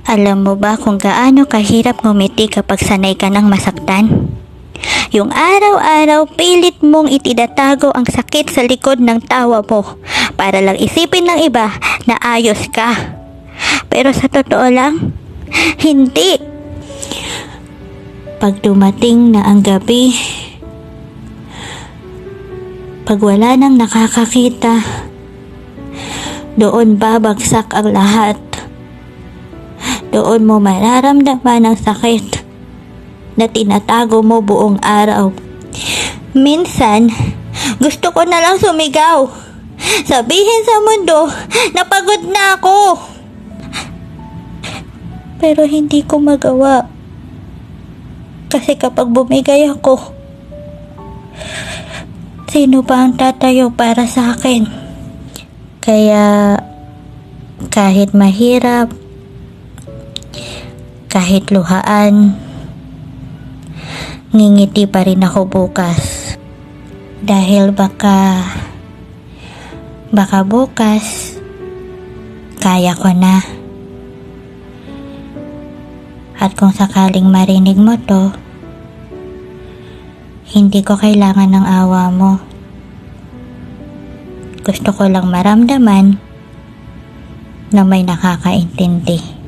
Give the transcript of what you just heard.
Alam mo ba kung gaano kahirap ngumiti kapag sanay ka ng masaktan? Yung araw-araw pilit mong itinatago ang sakit sa likod ng tawa mo para lang isipin ng iba na ayos ka. Pero sa totoo lang, hindi. Pag dumating na ang gabi, pag wala nang nakakakita, doon babagsak ang lahat. Doon mo mararamdaman ang sakit na tinatago mo buong araw. Minsan, gusto ko na lang sumigaw. Sabihin sa mundo na pagod na ako. Pero hindi ko magawa. Kasi kapag bumigay ako, sino pa ang tatayo para sa akin? Kaya, kahit mahirap, kahit luhaan, ngingiti pa rin ako bukas. Dahil baka bukas, kaya ko na. At kung sakaling marinig mo to, hindi ko kailangan ng awa mo. Gusto ko lang maramdaman na may nakakaintindi.